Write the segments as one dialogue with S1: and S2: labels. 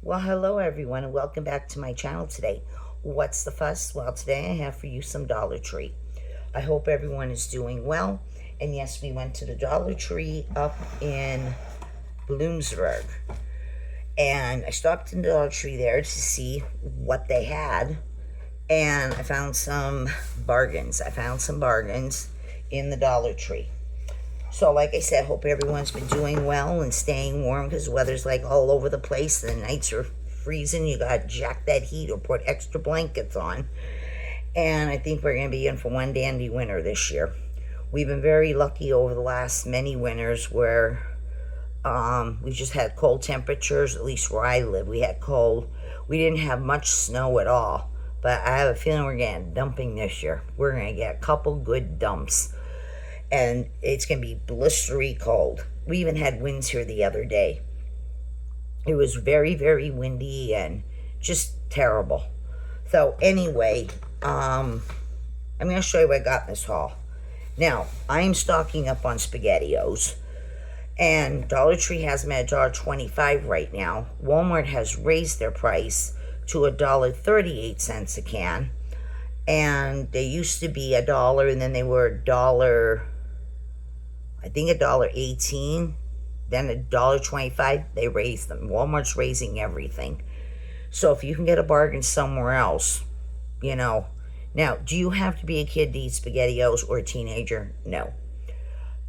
S1: Well, hello everyone, and welcome back to my channel today. What's the fuss? Well, today I have for you some Dollar Tree. I hope everyone is doing well. And yes, we went to the Dollar Tree up in Bloomsburg. And I stopped in the Dollar Tree there to see what they had. And I found some bargains. In the Dollar Tree. So, like I said, hope everyone's been doing well and staying warm because the weather's like all over the place. The nights are freezing. You got to jack that heat or put extra blankets on. And I think we're going to be in for one dandy winter this year. We've been very lucky over the last many winters where we just had cold temperatures, at least where I live. We had cold. We didn't have much snow at all. But I have a feeling we're getting dumping this year. We're going to get a couple good dumps. And it's going to be blistery cold. We even had winds here the other day. It was very, very windy and just terrible. So anyway, I'm going to show you what I got in this haul. Now, I'm stocking up on SpaghettiOs. And Dollar Tree has them at $1.25 right now. Walmart has raised their price to $1.38 a can. And they used to be $1, and then they were $1, I think $1.18, then $1.25. They raised them. Walmart's raising everything. So if you can get a bargain somewhere else, you know. Now, do you have to be a kid to eat SpaghettiOs or a teenager? No.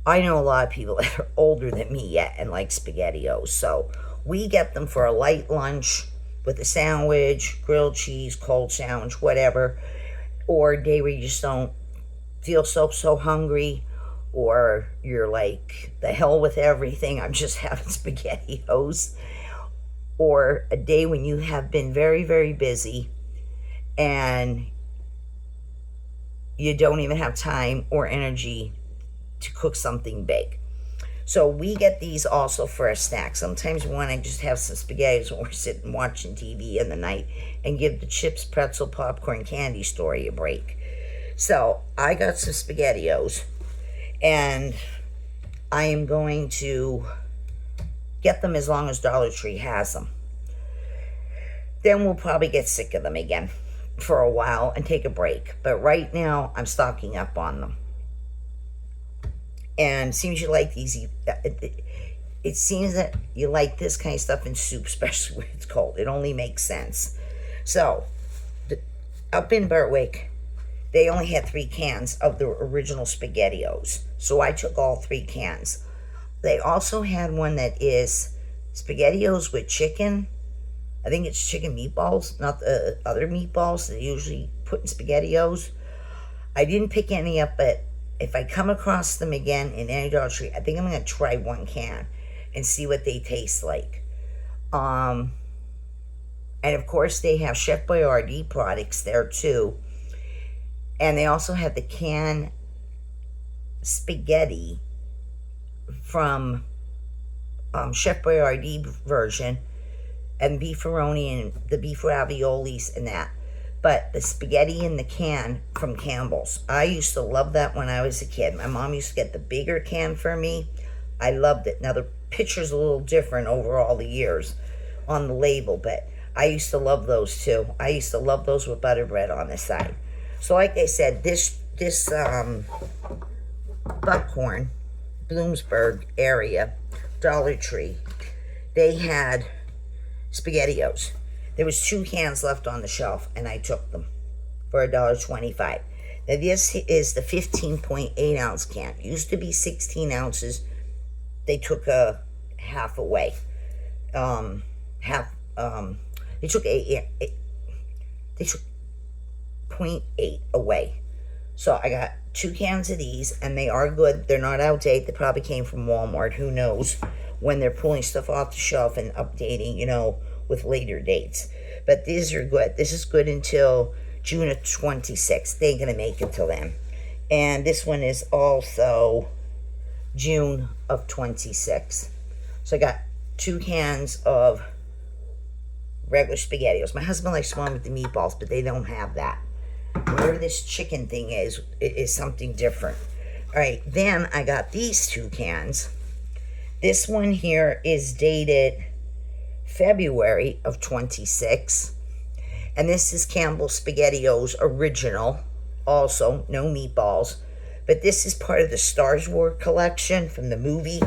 S1: I know a lot of people that are older than me yet and like SpaghettiOs. So we get them for a light lunch with a sandwich, grilled cheese, cold sandwich, whatever. Or a day where you just don't feel so hungry, or you're like, the hell with everything, I'm just having SpaghettiOs. Or a day when you have been very, very busy and you don't even have time or energy to cook something big. So we get these also for a snack. Sometimes we want to just have some SpaghettiOs when we're sitting watching TV in the night and give the chips, pretzel, popcorn, candy store a break. So I got some SpaghettiOs, and I am going to get them as long as Dollar Tree has them. Then we'll probably get sick of them again for a while and take a break. But right now, I'm stocking up on them. And it seems you like these. It seems that you like this kind of stuff in soup, especially when it's cold. It only makes sense. So, up in Berwick, they only had 3 cans of the original SpaghettiOs. So I took all 3 cans. They also had one that is SpaghettiOs with chicken. I think it's chicken meatballs, not the other meatballs they usually put in SpaghettiOs. I didn't pick any up, but if I come across them again in any Dollar Tree, I think I'm going to try 1 can and see what they taste like. And of course, they have Chef Boyardee products there too. And they also have the canned spaghetti from Chef Boyardee version, and beefaroni and the beef raviolis and that. But the spaghetti in the can from Campbell's, I used to love that when I was a kid. My mom used to get the bigger can for me. I loved it. Now the picture's a little different over all the years on the label, but I used to love those too. I used to love those with butter bread on the side. So like I said, this Buckhorn, Bloomsburg area, Dollar Tree, they had SpaghettiOs. There was 2 cans left on the shelf, and I took them for $1.25. Now this is the 15.8 ounce can. It used to be 16 ounces. They took a half away. They took they took 0.8 away. So I got 2 cans of these, and they are good. They're not outdated. They probably came from Walmart. Who knows when they're pulling stuff off the shelf and updating, you know, with later dates. But these are good. This is good until June of 26. They ain't going to make it till then. And this one is also June of 26. So I got 2 cans of regular SpaghettiOs. My husband likes one with the meatballs, but they don't have that. Whatever this chicken thing is, it is something different. All right, then I got these 2 cans. This one here is dated February of 26. And this is Campbell's SpaghettiOs original. Also, no meatballs. But this is part of the Star Wars collection from the movie.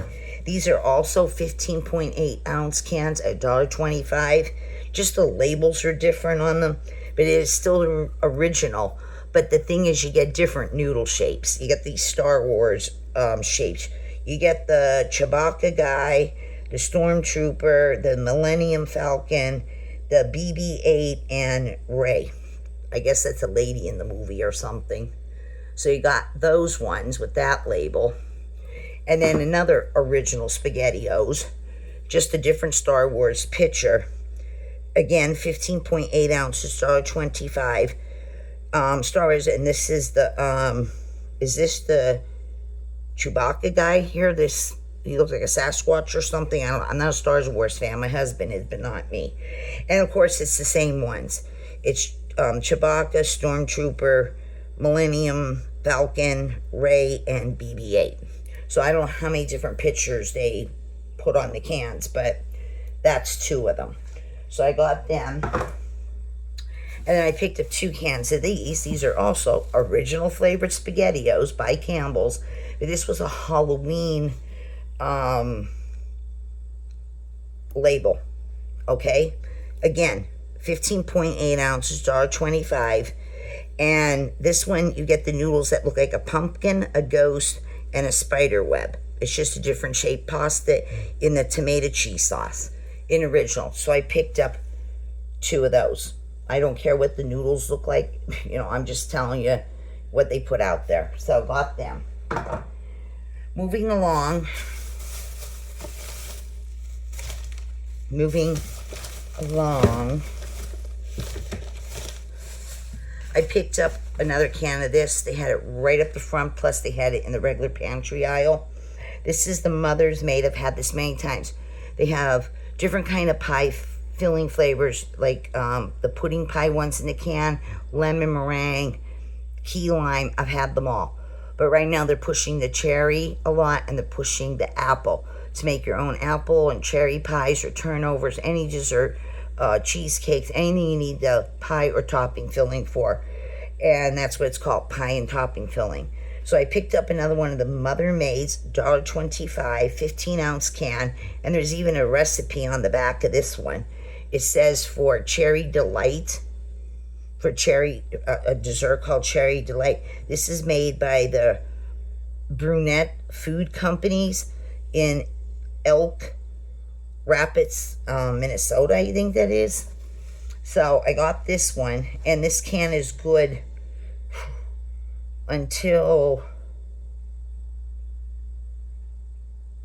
S1: These are also 15.8 ounce cans at $1.25. Just the labels are different on them. But it is still original. But the thing is, you get different noodle shapes. You get these Star Wars shapes. You get the Chewbacca guy, the Stormtrooper, the Millennium Falcon, the BB-8, and Rey. I guess that's a lady in the movie or something. So you got those ones with that label. And then another original SpaghettiOs. Just a different Star Wars picture. Again, 15.8 ounces, $1.25. Star Wars, and this is the, is this the Chewbacca guy here? He looks like a Sasquatch or something. I'm not a Star Wars fan. My husband is, but not me. And of course, it's the same ones. It's Chewbacca, Stormtrooper, Millennium Falcon, Rey, and BB-8. So I don't know how many different pictures they put on the cans, but that's 2 of them. So I got them. And then I picked up 2 cans of these. These are also original flavored SpaghettiOs by Campbell's. But this was a Halloween label. Okay? Again, 15.8 ounces, $1.25. And this one, you get the noodles that look like a pumpkin, a ghost, and a spider web. It's just a different shaped pasta in the tomato cheese sauce in original. So I picked up 2 of those. I don't care what the noodles look like. You know, I'm just telling you what they put out there. So I got them. Moving along. I picked up another can of this. They had it right up the front, plus they had it in the regular pantry aisle. This is the Mother's Maid. I've had this many times. They have different kind of pie filling flavors, like the pudding pie ones in the can, lemon meringue, key lime. I've had them all. But right now they're pushing the cherry a lot, and they're pushing the apple to make your own apple and cherry pies or turnovers, any dessert, cheesecakes, anything you need the pie or topping filling for. And that's what it's called, pie and topping filling. So I picked up another one of the Mother Maids, $1.25, 15-ounce can. And there's even a recipe on the back of this one. It says for Cherry Delight, for cherry, a dessert called Cherry Delight. This is made by the Brunette Food Companies in Elk Rapids, Minnesota, I think that is. So I got this one, and this can is good until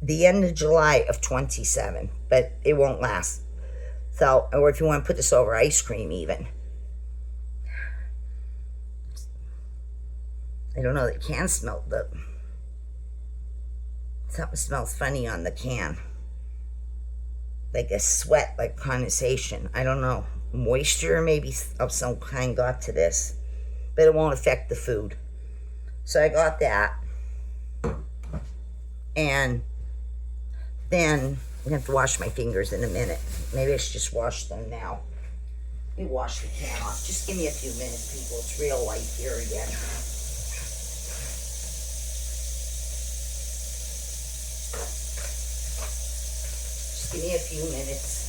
S1: the end of July of 27, but it won't last. So, or if you want to put this over ice cream even. I don't know, the can smelled something smells funny on the can. Like a sweat, like condensation. I don't know. Moisture maybe of some kind got to this. But it won't affect the food. So I got that. And then I'm going to have to wash my fingers in a minute. Maybe I should just wash them now. Let me wash the can off. Just give me a few minutes, people. It's real light here again. Just give me a few minutes.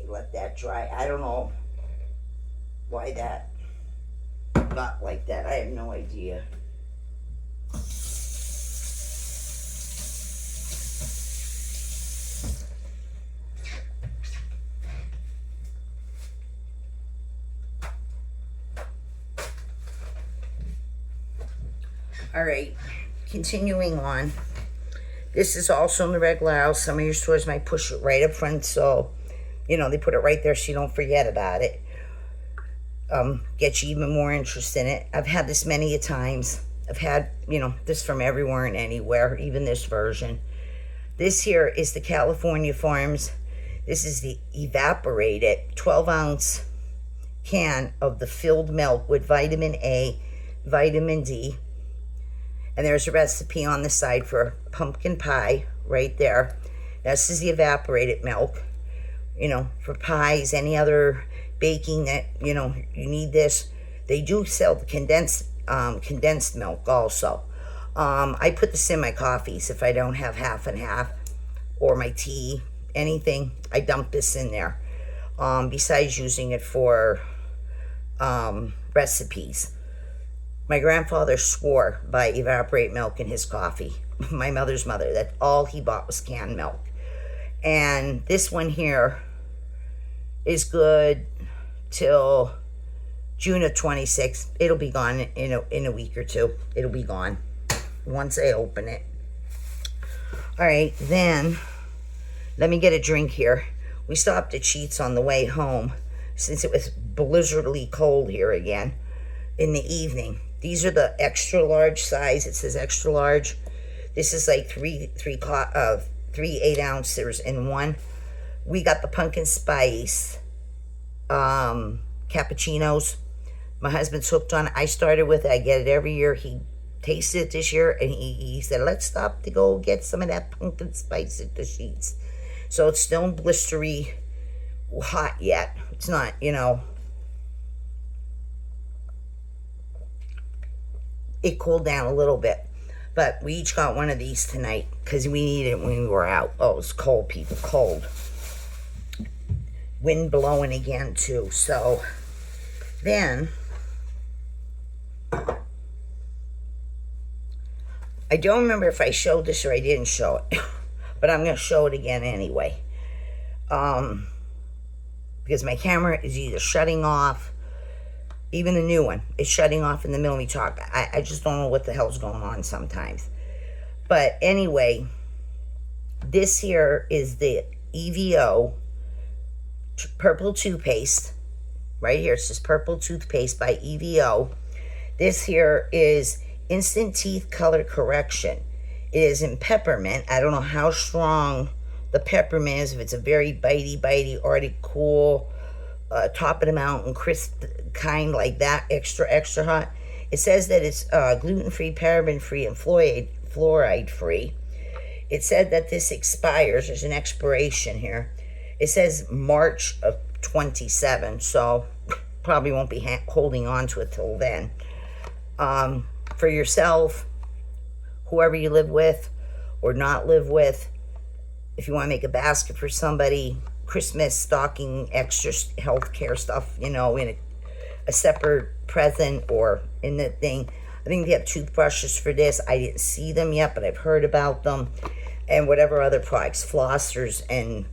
S1: Let that dry. I don't know why that got like that. I have no idea. All right, continuing on. This is also in the regular aisle. Some of your stores might push it right up front, so you know, they put it right there so you don't forget about it. get you even more interest in it. I've had this many a times. I've had, this from everywhere and anywhere, even this version. This here is the California Farms. This is the evaporated 12-ounce can of the filled milk with vitamin A, vitamin D. And there's a recipe on the side for pumpkin pie right there. This is the evaporated milk. For pies, any other baking that, you need this. They do sell the condensed milk also. I put this in my coffees if I don't have half and half, or my tea, anything. I dump this in there. Besides using it for recipes. My grandfather swore by evaporate milk in his coffee. My mother's mother, that all he bought was canned milk. And this one here is good till June of 26th. It'll be gone in a week or two. It'll be gone once I open it. All right, then let me get a drink here. We stopped at Sheetz on the way home since it was blizzardly cold here again in the evening. These are the extra large size. It says extra large. This is like three 8-ounces in one. We got the pumpkin spice cappuccinos. My husband's hooked on it. I started with it. I get it every year. He tasted it this year, and he said, let's stop to go get some of that pumpkin spice at the Sheetz. So it's still blistery hot yet. It's not, it cooled down a little bit. But we each got one of these tonight because we needed it when we were out. Oh, it's cold, people, cold. Wind blowing again, too. So then I don't remember if I showed this or I didn't show it. But I'm going to show it again anyway. Because my camera is either shutting off. Even the new one is shutting off in the middle of me talk. I just don't know what the hell's going on sometimes. But anyway, this here is the EVO purple toothpaste. Right here, it says purple toothpaste by EVO. This here is instant teeth color correction. It is in peppermint. I don't know how strong the peppermint is. If it's a very bitey, already cool, top of the mountain, crisp kind like that, extra hot. It says that it's gluten-free, paraben-free, and fluoride-free. It said that this expires. There's an expiration here. It says March of 27, so probably won't be holding on to it till then. For yourself, whoever you live with or not live with, if you want to make a basket for somebody, Christmas stocking, extra healthcare stuff, in a separate present or in the thing. I think they have toothbrushes for this. I didn't see them yet, but I've heard about them. And whatever other products, flossers and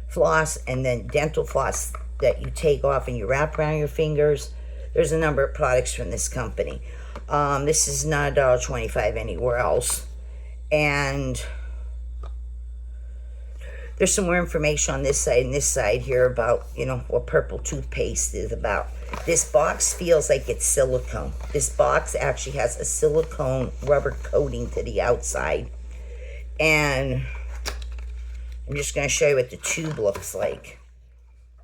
S1: floss, and then dental floss that you take off and you wrap around your fingers. There's a number of products from this company. This is not $1.25 anywhere else. And there's some more information on this side and this side here about, what purple toothpaste is about. This box feels like it's silicone. This box actually has a silicone rubber coating to the outside. And I'm just going to show you what the tube looks like.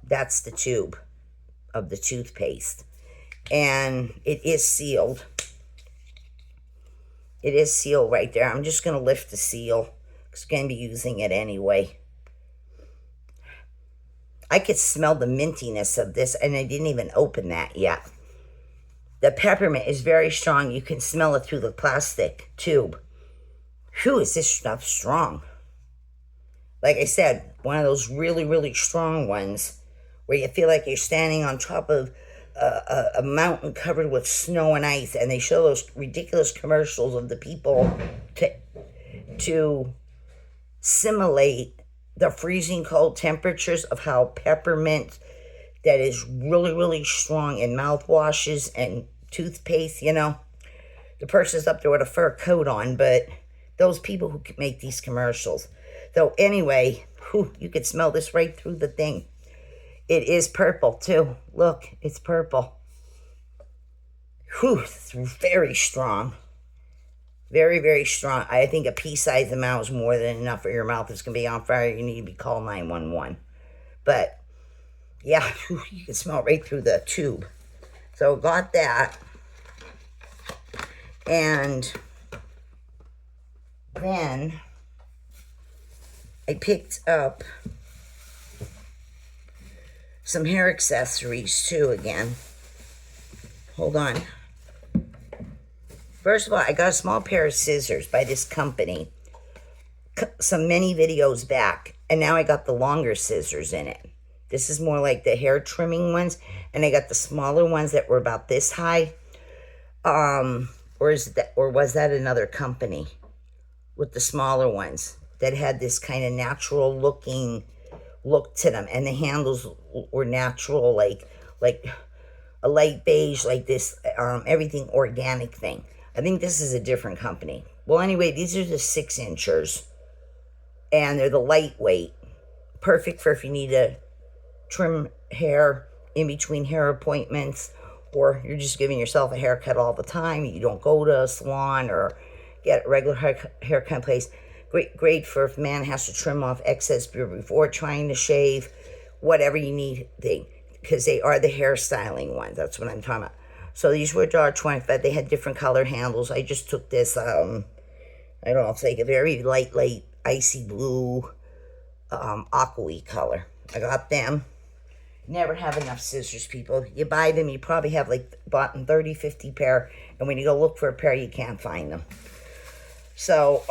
S1: That's the tube of the toothpaste. And it is sealed. It is sealed right there. I'm just going to lift the seal because I'm going to be using it anyway. I could smell the mintiness of this, and I didn't even open that yet. The peppermint is very strong. You can smell it through the plastic tube. Whew, is this stuff strong? Like I said, one of those really, really strong ones where you feel like you're standing on top of a mountain covered with snow and ice, and they show those ridiculous commercials of the people to simulate the freezing cold temperatures of how peppermint that is really, really strong in mouthwashes and toothpaste, the person's up there with a fur coat on, but those people who make these commercials. So anyway, you could smell this right through the thing. It is purple too. Look, it's purple. Whew, it's very strong. Very, very strong. I think a pea-sized amount is more than enough for your mouth. It's going to be on fire. You need to be called 911. But, yeah, whew, you can smell right through the tube. So, got that. And then I picked up some hair accessories, too, again. Hold on. First of all, I got a small pair of scissors by this company some many videos back, and now I got the longer scissors in it. This is more like the hair trimming ones, and I got the smaller ones that were about this high. Or was that another company with the smaller ones that had this kind of natural looking look to them, and the handles were natural, like a light beige, like this, everything organic thing. I think this is a different company. Well, anyway, these are the 6-inchers, and they're the lightweight, perfect for if you need to trim hair in between hair appointments, or you're just giving yourself a haircut all the time. You don't go to a salon or get a regular haircut place. Great for if a man has to trim off excess beard before trying to shave, whatever you need, because they are the hairstyling ones. That's what I'm talking about. So these were $1.25. They had different color handles. I just took this, I don't know, it's like a very light, icy blue, aqua-y color. I got them. Never have enough scissors, people. You buy them, you probably have bought 30, 50 pair, and when you go look for a pair, you can't find them. So,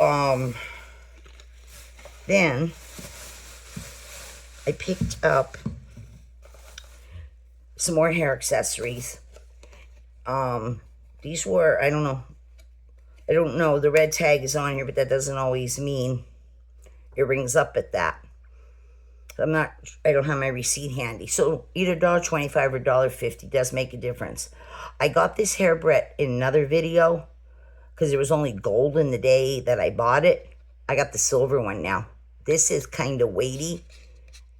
S1: then I picked up some more hair accessories. These were, I don't know, the red tag is on here, but that doesn't always mean it rings up at that. I don't have my receipt handy. So either $1.25 or $1.50 does make a difference. I got this hair bret in another video because there was only gold in the day that I bought it. I got the silver one now. This is kind of weighty,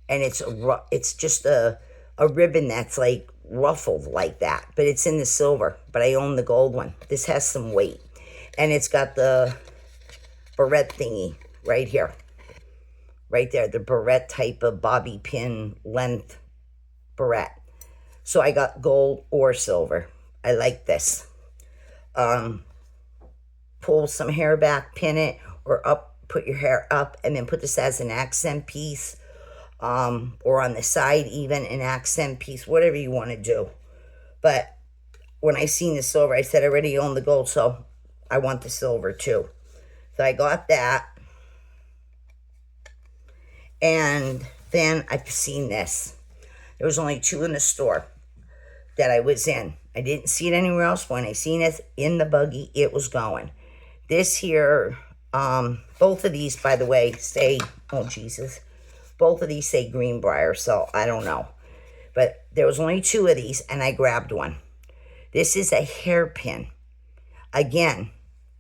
S1: and it's just a ribbon that's like ruffled like that, but it's in the silver. But I own the gold one. This has some weight, and it's got the barrette thingy right here. Right there, the barrette type of bobby pin length barrette. So I got gold or silver. I like this. Pull some hair back, pin it, or up, put your hair up, and then put this as an accent piece, or on the side even, an accent piece, whatever you want to do. But when I seen the silver, I said I already own the gold, so I want the silver too. So I got that. And then I've seen this. There was only 2 in the store that I was in. I didn't see it anywhere else. When I seen it in the buggy, it was going. This here, both of these, by the way, say, oh Jesus, both of these say Greenbrier, so I don't know. But there was only 2 of these, and I grabbed one. This is a hairpin. Again,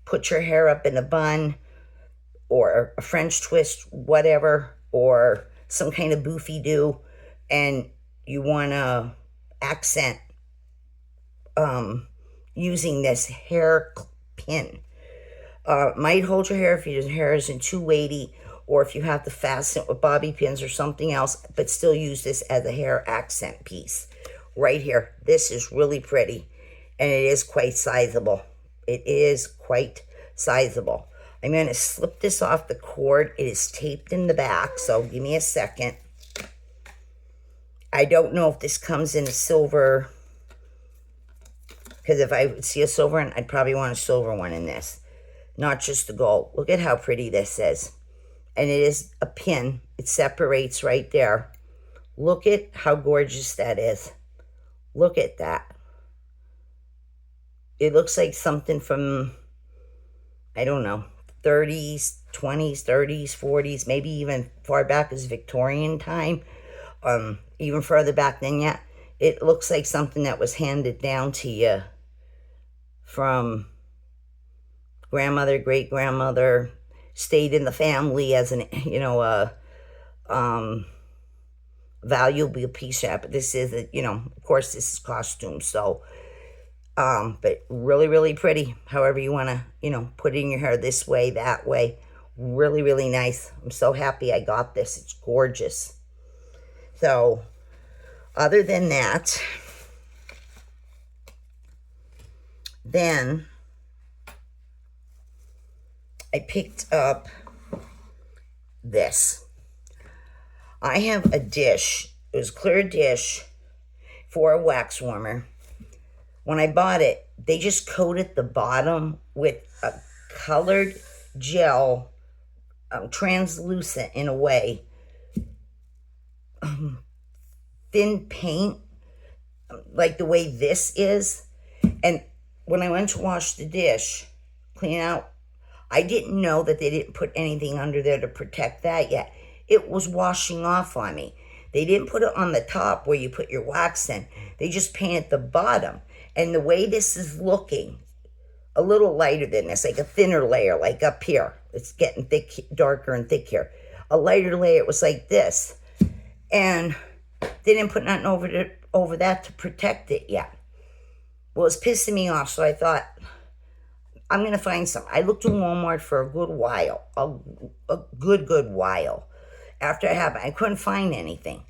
S1: put your hair up in a bun, or a French twist, whatever, or some kind of boofy-doo, and you want to accent using this hair pin. Might hold your hair if your hair isn't too weighty, or if you have to fasten it with bobby pins or something else, but still use this as a hair accent piece. Right here. This is really pretty, and it is quite sizable. It is quite sizable. I'm going to slip this off the cord. It is taped in the back, so give me a second. I don't know if this comes in a silver, because if I would see a silver one, I'd probably want a silver one in this, not just the gold. Look at how pretty this is. And it is a pin. It separates right there. Look at how gorgeous that is. Look at that. It looks like something from, I don't know, 30s, 20s, 30s, 40s, maybe even far back as Victorian time, even further back than that. It looks like something that was handed down to you from grandmother, great-grandmother, stayed in the family as an, valuable piece of that, but this is, you know, of course this is costume, so, but really, really pretty, however you want to, you know, put it in your hair, this way, that way, really, really nice. I'm so happy I got this. It's gorgeous. So, other than that, then I picked up this. I have a dish. It was a clear dish for a wax warmer. When I bought it, they just coated the bottom with a colored gel, translucent in a way, thin paint, like the way this is. And when I went to wash the dish, clean out, I didn't know that they didn't put anything under there to protect that yet. It was washing off on me. They didn't put it on the top where you put your wax in. They just painted the bottom. And the way this is looking, a little lighter than this, like a thinner layer, like up here. It's getting thick, darker and thick here. A lighter layer, it was like this. And they didn't put nothing over that to protect it yet. Well, it was pissing me off, so I thought, I'm going to find some. I looked in Walmart for a good while, a good while. After it happened, I couldn't find anything.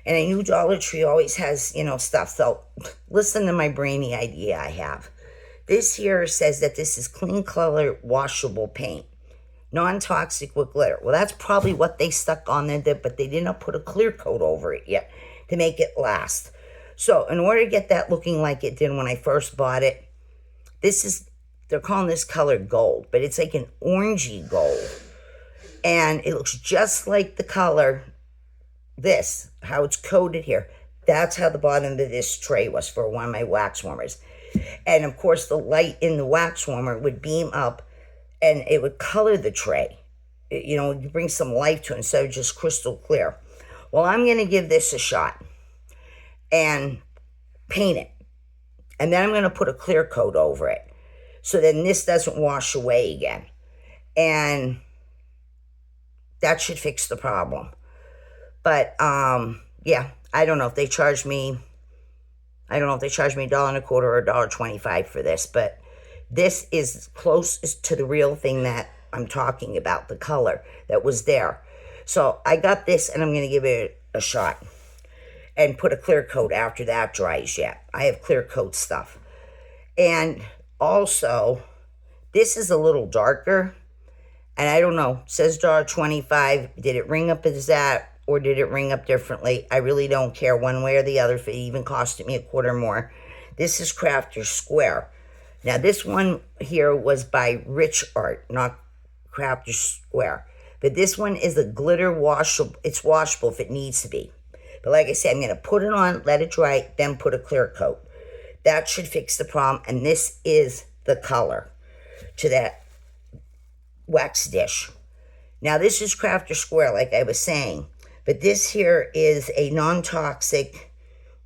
S1: And I knew Dollar Tree always has, you know, stuff. So listen to my brainy idea I have. This here says that this is clean color washable paint. Non-toxic with glitter. Well, that's probably what they stuck on there, but they didn't put a clear coat over it yet to make it last. So in order to get that looking like it did when I first bought it, this is, they're calling this color gold, but it's like an orangey gold. And it looks just like the color, this, how it's coated here. That's how the bottom of this tray was for one of my wax warmers. And of course, the light in the wax warmer would beam up and it would color the tray. You know, you bring some life to it instead of just crystal clear. Well, I'm going to give this a shot and paint it. And then I'm going to put a clear coat over it. So then this doesn't wash away again. And that should fix the problem. But, yeah, I don't know if they charge me, $1.25 or $1.25 for this, but this is closest to the real thing that I'm talking about, the color that was there. So I got this and I'm going to give it a shot and put a clear coat after that dries yet. I have clear coat stuff. And also, this is a little darker. And I don't know, it says $1.25. Did it ring up as that or did it ring up differently? I really don't care one way or the other if it even costed me $0.25 more. This is Crafter Square. Now, this one here was by Rich Art, not Crafter Square. But this one is a glitter washable. It's washable if it needs to be. But like I said, I'm going to put it on, let it dry, then put a clear coat. That should fix the problem. And this is the color to that wax dish. Now, this is Crafter Square, like I was saying. But this here is a non-toxic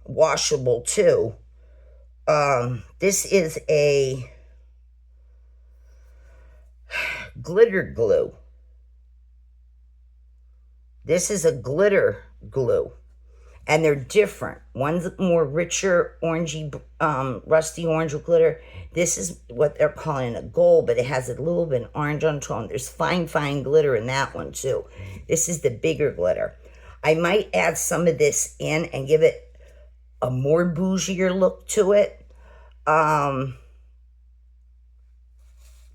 S1: washable too. This is a glitter glue. This is a glitter glue. And they're different. One's more richer, orangey, rusty orange with glitter. This is what they're calling a gold, but it has a little bit of orange undertone. There's fine glitter in that one too. This is the bigger glitter. I might add some of this in and give it a more bougier look to it.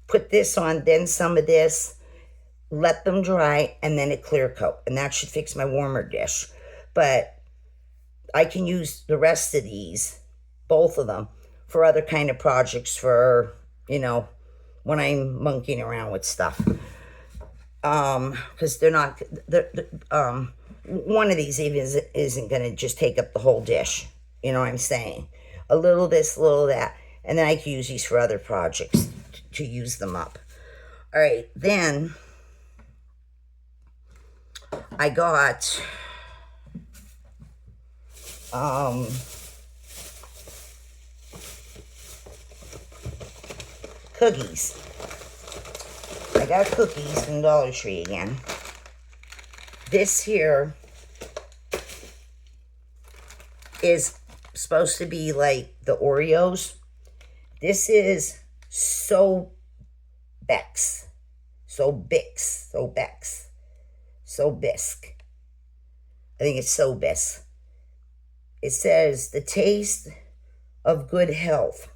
S1: Put this on, then some of this. Let them dry, and then a clear coat. And that should fix my warmer dish. But I can use the rest of these, both of them, for other kind of projects for, you know, when I'm monkeying around with stuff. Because they're not, one of these even isn't going to just take up the whole dish. You know what I'm saying? A little this, a little that. And then I can use these for other projects to use them up. All right, then I got cookies. I got cookies from Dollar Tree again. This here is supposed to be like the Oreos. This is So Bex. So Bix. So Bex. So Bisque. I think it's So Bis. It says the taste of good health.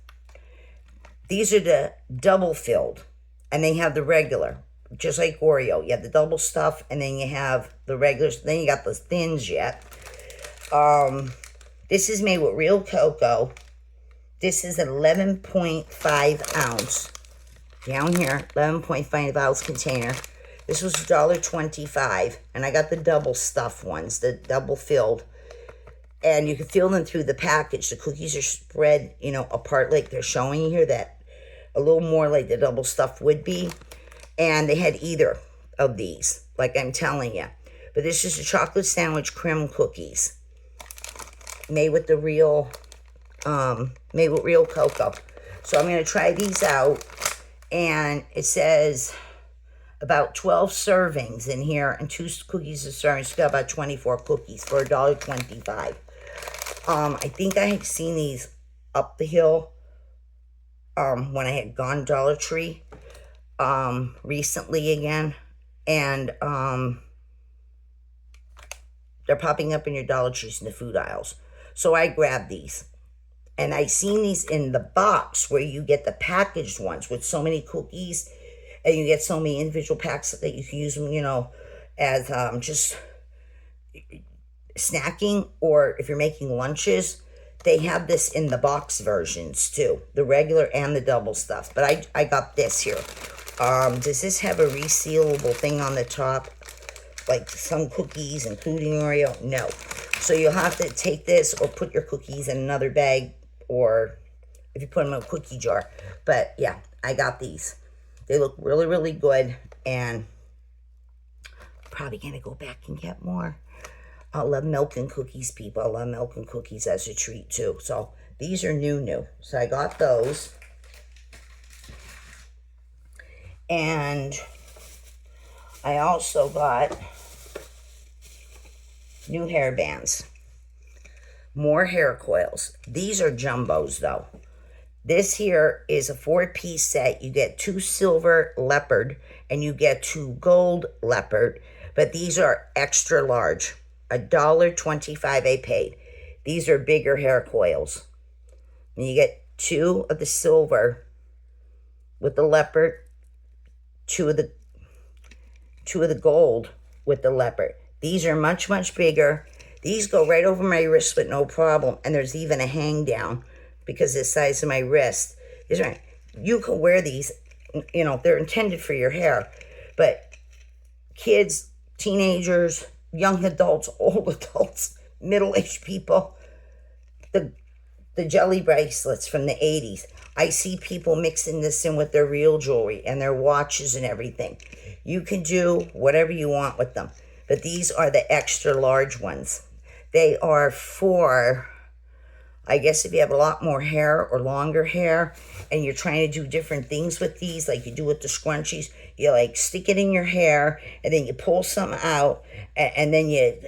S1: These are the double filled, and they have the regular, just like Oreo. You have the double stuff, and then you have the regulars. Then you got the thins yet. This is made with real cocoa. This is an 11.5 ounce. Down here, 11.5 ounce container. This was $1.25, and I got the double stuff ones, the double filled. And you can feel them through the package. The cookies are spread, you know, apart like they're showing you here, that a little more like the double stuff would be. And they had either of these, like I'm telling you. But this is a chocolate sandwich creme cookies. Made with the real, made with real cocoa. So I'm going to try these out. And it says about 12 servings in here and 2 cookies a serving. So you got about 24 cookies for $1.25. I think I had seen these up the hill when I had gone Dollar Tree recently again. And they're popping up in your Dollar Trees in the food aisles. So I grabbed these. And I seen these in the box where you get the packaged ones with so many cookies. And you get so many individual packs that you can use them, you know, as just snacking, or if you're making lunches. They have this in the box versions too, the regular and the double stuff. But I got this here. Does this have a resealable thing on the top, like some cookies, including Oreo? No. So you'll have to take this or put your cookies in another bag, or if you put them in a cookie jar. But yeah, I got these. They look really, really good, and I'm probably going to go back and get more. I love milk and cookies, people. I love milk and cookies as a treat, too. So these are new. So I got those. And I also got new hair bands. More hair coils. These are jumbos, though. This here is a 4-piece set. You get 2 silver leopard and you get 2 gold leopard. But these are extra large. $1.25 I paid. These are bigger hair coils. And you get 2 of the silver with the leopard, 2 of the gold with the leopard. These are much, much bigger. These go right over my wrist with no problem. And there's even a hang down because of the size of my wrist. You can wear these, you know, they're intended for your hair. But kids, teenagers, young adults, old adults, middle-aged people, the jelly bracelets from the 80s. I see people mixing this in with their real jewelry and their watches and everything. You can do whatever you want with them. But these are the extra large ones. They are for, I guess, if you have a lot more hair or longer hair and you're trying to do different things with these, like you do with the scrunchies, you like stick it in your hair and then you pull some out and then you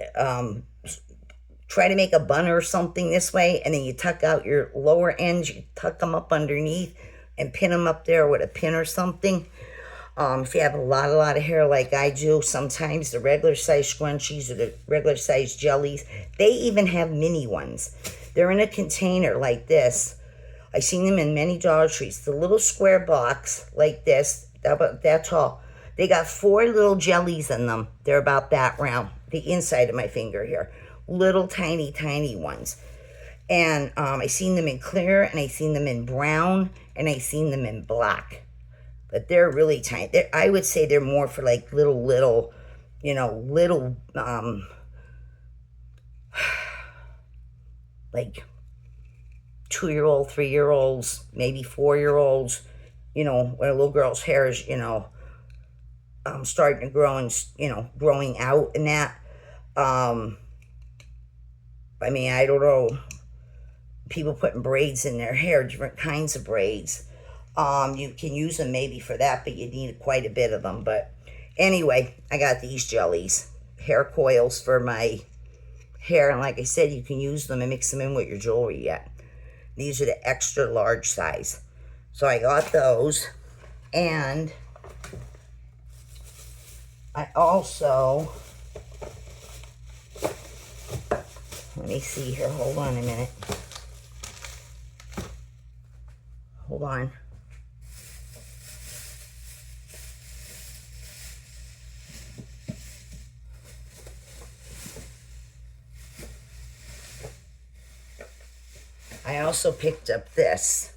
S1: try to make a bun or something this way, and then you tuck out your lower ends, you tuck them up underneath and pin them up there with a pin or something. If you have a lot of hair like I do, sometimes the regular size scrunchies or the regular size jellies, they even have mini ones. They're in a container like this. I've seen them in many Dollar Trees. The little square box like this, about that tall. They got 4 little jellies in them. They're about that round, the inside of my finger here. Little tiny, tiny ones. And I've seen them in clear, and I've seen them in brown, and I've seen them in black. But they're really tiny. I would say they're more for like little, you know, little, like 2-year-old, 3-year-olds, maybe 4-year-olds, you know, when a little girl's hair is, you know, starting to grow and, you know, growing out and that. I mean, I don't know. People putting braids in their hair, different kinds of braids. You can use them maybe for that, but you need quite a bit of them. But anyway, I got these jellies, hair coils for my hair. And like I said, you can use them and mix them in with your jewelry yet. These are the extra large size. So I got those. And I also, let me see here. Hold on a minute. Hold on. I also picked up this,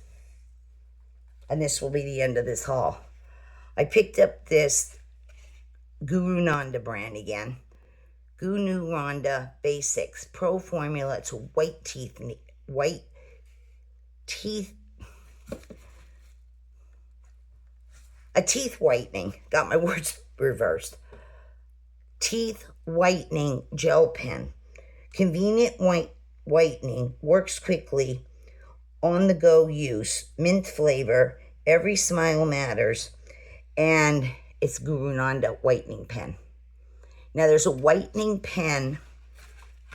S1: and this will be the end of this haul. I picked up this Guru Nanda brand again. Guru Nanda Basics Pro Formula. It's a white teeth, a teeth whitening. Got my words reversed. Teeth whitening gel pen. Convenient whitening, works quickly, on the go use, mint flavor, every smile matters, and it's Guru Nanda whitening pen. Now there's a whitening pen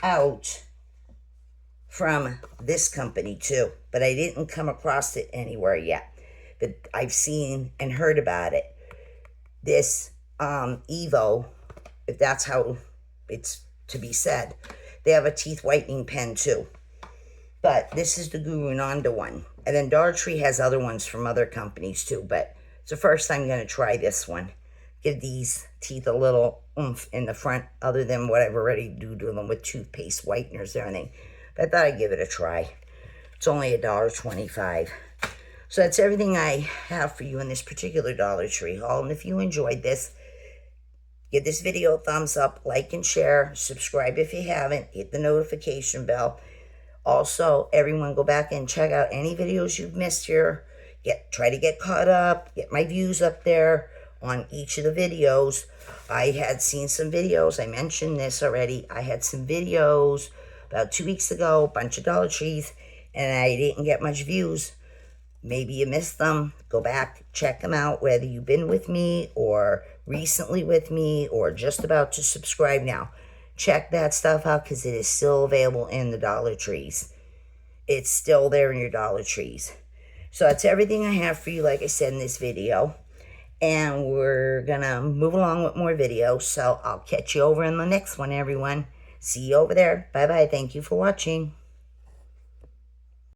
S1: out from this company too, but I didn't come across it anywhere yet. But I've seen and heard about it. This Evo, if that's how it's to be said, they have a teeth whitening pen too. But this is the Guru Nanda one. And then Dollar Tree has other ones from other companies too. But it's the first time I'm going to try this one. Give these teeth a little oomph in the front, other than what I've already do to them with toothpaste whiteners and everything. But I thought I'd give it a try. It's only $1.25. So that's everything I have for you in this particular Dollar Tree haul. And if you enjoyed this, give this video a thumbs up, like and share, subscribe if you haven't, hit the notification bell. Also, everyone go back and check out any videos you've missed here. Try to get caught up, get my views up there on each of the videos. I had seen some videos, I mentioned this already. I had some videos about 2 weeks ago, a bunch of Dollar Trees, and I didn't get much views. Maybe you missed them. Go back, check them out, whether you've been with me or recently with me or just about to subscribe now. Check that stuff out because it is still available in the Dollar Trees. It's still there in your Dollar Trees. So that's everything I have for you, like I said, in this video. And we're going to move along with more videos. So I'll catch you over in the next one, everyone. See you over there. Bye-bye. Thank you for watching.